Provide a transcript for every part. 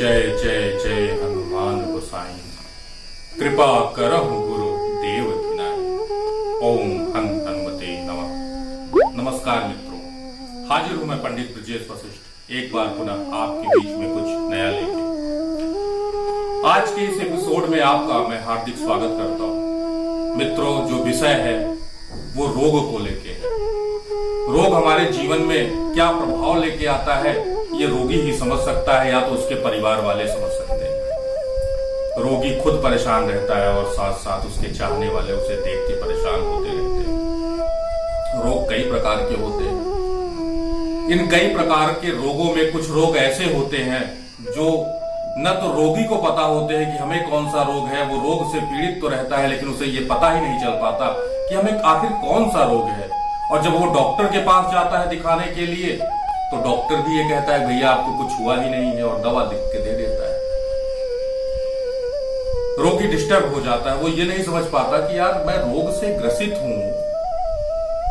जय जय जय हनुमान गोसाई, कृपा करहु गुरु देव दिनाई। ओम हन हनुमते नमः। नमस्कार मित्रों, हाजिर हूं मैं पंडित ब्रजेश वशिष्ठ एक बार पुनः आपके बीच में कुछ नया लेके। आज के इस एपिसोड में आपका मैं हार्दिक स्वागत करता हूं। मित्रों, जो विषय है वो रोग को लेके है। रोग हमारे जीवन में क्या प्रभाव लेके आता है ये रोगी ही समझ सकता है, या तो उसके परिवार वाले समझ सकते हैं। रोगी खुद परेशान रहता है और साथ साथ उसके चाहने वाले उसे देख के परेशान होते रहते हैं। रोग कई प्रकार के होते हैं। इन कई प्रकार के रोगों में कुछ रोग ऐसे होते हैं जो न तो रोगी को पता होते हैं कि हमें कौन सा रोग है। वो रोग से पीड़ित तो रहता है लेकिन उसे ये पता ही नहीं चल पाता कि हमें आखिर कौन सा रोग है। और जब वो डॉक्टर के पास जाता है दिखाने के लिए तो डॉक्टर भी ये कहता है भैया आपको कुछ हुआ ही नहीं है, और दवा लिख के दे देता है। रोगी डिस्टर्ब हो जाता है। वो ये नहीं समझ पाता कि यार मैं रोग से ग्रसित हूं,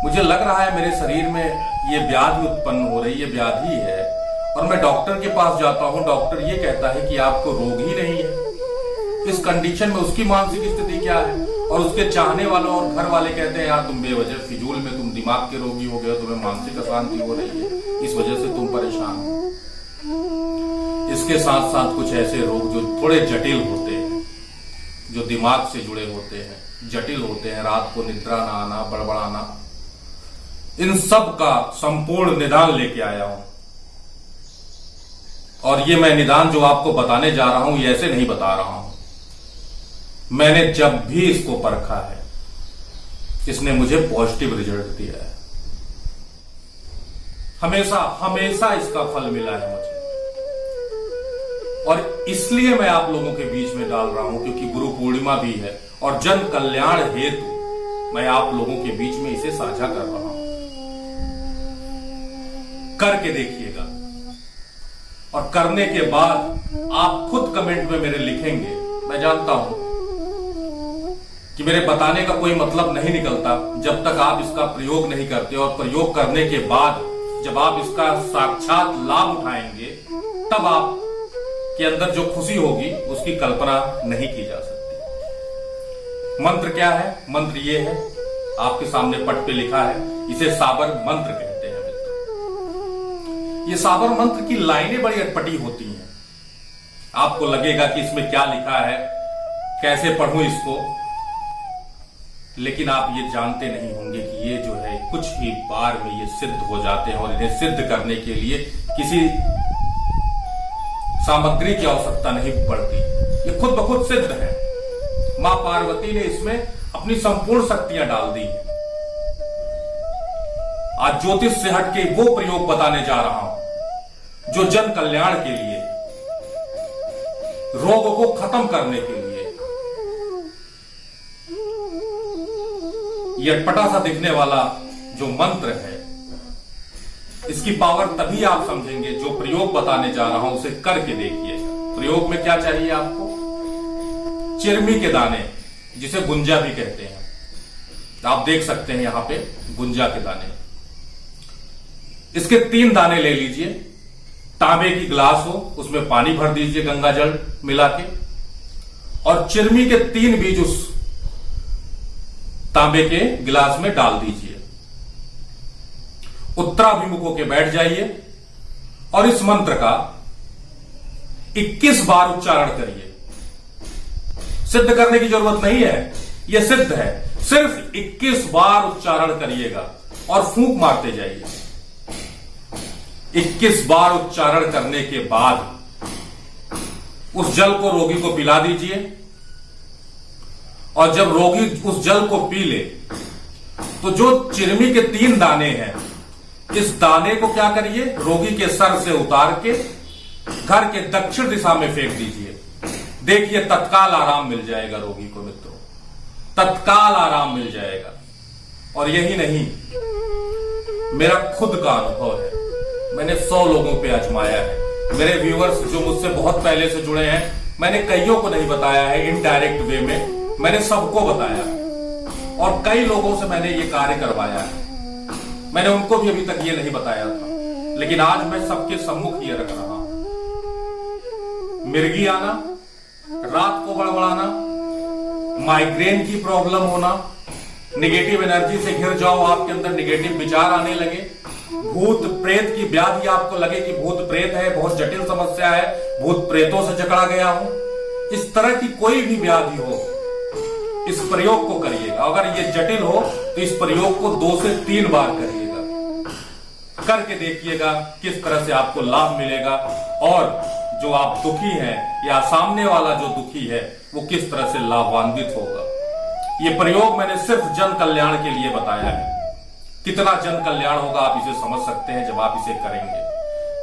मुझे लग रहा है मेरे शरीर में ये व्याधि उत्पन्न हो रही है, ये व्याधि है, और मैं डॉक्टर के पास जाता हूं। डॉक्टर ये कहता है कि आपको रोग ही नहीं है। इस कंडीशन में उसकी मानसिक स्थिति क्या है, और उसके चाहने वालों और घर वाले कहते हैं यार तुम बेवजह फिजूल में तुम दिमाग के रोगी हो गए, तुम्हें मानसिक अशांति हो रही है, इस वजह से तुम परेशान हो। इसके साथ साथ कुछ ऐसे रोग जो थोड़े जटिल होते हैं, जो दिमाग से जुड़े होते हैं, जटिल होते हैं, रात को निद्रा ना आना, बड़बड़ाना, इन सब का संपूर्ण निदान लेके आया हूं। और ये मैं निदान जो आपको बताने जा रहा हूं ये ऐसे नहीं बता रहा हूं। मैंने जब भी इसको परखा है इसने मुझे पॉजिटिव रिजल्ट दिया है। हमेशा हमेशा इसका फल मिला है मुझे, और इसलिए मैं आप लोगों के बीच में डाल रहा हूं क्योंकि गुरु पूर्णिमा भी है और जन कल्याण हेतु मैं आप लोगों के बीच में इसे साझा कर रहा हूं। करके देखिएगा, और करने के बाद आप खुद कमेंट में मेरे लिखेंगे। मैं जानता हूं कि मेरे बताने का कोई मतलब नहीं निकलता जब तक आप इसका प्रयोग नहीं करते, और प्रयोग करने के बाद जब आप इसका साक्षात लाभ उठाएंगे तब आप के अंदर जो खुशी होगी उसकी कल्पना नहीं की जा सकती। मंत्र क्या है? मंत्र ये है, आपके सामने पट पे लिखा है, इसे साबर मंत्र कहते हैं मित्र। ये साबर मंत्र की लाइनें बड़ी अटपटी होती हैं। आपको लगेगा कि इसमें क्या लिखा है, कैसे पढ़ूं इसको, लेकिन आप ये जानते नहीं होंगे कि ये जो है कुछ ही बार में ये सिद्ध हो जाते हैं, और इन्हें सिद्ध करने के लिए किसी सामग्री की आवश्यकता नहीं पड़ती। ये खुद ब खुद सिद्ध है। मां पार्वती ने इसमें अपनी संपूर्ण शक्तियां डाल दी हैं। आज ज्योतिष से हटके वो प्रयोग बताने जा रहा हूं जो जन कल्याण के लिए, रोग को खत्म करने के लिए। ये अटपटा सा दिखने वाला जो मंत्र है, इसकी पावर तभी आप समझेंगे जो प्रयोग बताने जा रहा हूं उसे करके देखिए। प्रयोग में क्या चाहिए आपको? चिरमी के दाने, जिसे गुंजा भी कहते हैं, आप देख सकते हैं यहां पे गुंजा के दाने। इसके 3 दाने ले लीजिए। तांबे की गिलास हो, उसमें पानी भर दीजिए गंगा जल मिला के, और चिरमी के 3 बीज उस तांबे के गिलास में डाल दीजिए। उत्तराभिमुख होकर बैठ जाइए और इस मंत्र का 21 बार उच्चारण करिए। सिद्ध करने की जरूरत नहीं है, यह सिद्ध है। सिर्फ 21 बार उच्चारण करिएगा और फूंक मारते जाइए। 21 बार उच्चारण करने के बाद उस जल को रोगी को पिला दीजिए, और जब रोगी उस जल को पी ले तो जो चिरमी के 3 दाने हैं, इस दाने को क्या करिए, रोगी के सर से उतार के घर के दक्षिण दिशा में फेंक दीजिए। देखिए तत्काल आराम मिल जाएगा रोगी को मित्रों, तत्काल आराम मिल जाएगा। और यही नहीं, मेरा खुद का अनुभव है, मैंने 100 लोगों पे आजमाया है। मेरे व्यूअर्स जो मुझसे बहुत पहले से जुड़े हैं, मैंने कईयों को नहीं बताया है, इनडायरेक्ट वे में मैंने सबको बताया, और कई लोगों से मैंने ये कार्य करवाया है। मैंने उनको भी अभी तक ये नहीं बताया था, लेकिन आज मैं सबके सम्मुख ये रख रहा हूं। मिर्गी आना, रात को बड़बड़ाना, माइग्रेन की प्रॉब्लम होना, निगेटिव एनर्जी से घिर जाओ, आपके अंदर निगेटिव विचार आने लगे, भूत प्रेत की व्याधि आपको लगे कि भूत प्रेत है, बहुत जटिल समस्या है, भूत प्रेतों से जकड़ा गया हूं, इस तरह की कोई भी व्याधि हो, इस प्रयोग को करिएगा। अगर ये जटिल हो तो इस प्रयोग को 2 से 3 बार करिएगा, करके देखिएगा किस तरह से आपको लाभ मिलेगा और जो आप दुखी हैं या सामने वाला जो दुखी है वो किस तरह से लाभान्वित होगा। ये प्रयोग मैंने सिर्फ जन कल्याण के लिए बताया है। कितना जन कल्याण होगा आप इसे समझ सकते हैं जब आप इसे करेंगे।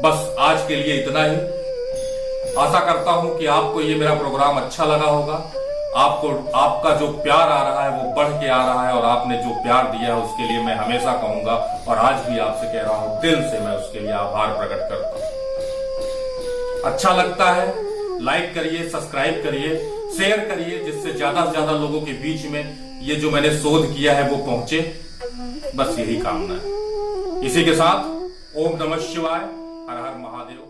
बस आज के लिए इतना ही। आशा करता हूं कि आपको ये मेरा प्रोग्राम अच्छा लगा होगा। आपको आपका जो प्यार आ रहा है वो बढ़ के आ रहा है और आपने जो प्यार दिया है उसके लिए मैं हमेशा कहूंगा और आज भी आपसे कह रहा हूं, दिल से मैं उसके लिए आभार प्रकट करता हूं। अच्छा लगता है लाइक करिए, सब्सक्राइब करिए, शेयर करिए, जिससे ज्यादा से ज्यादा लोगों के बीच में ये जो मैंने शोध किया है वो पहुंचे। बस यही कामना है। इसी के साथ ओम नमः शिवाय, हर हर महादेव।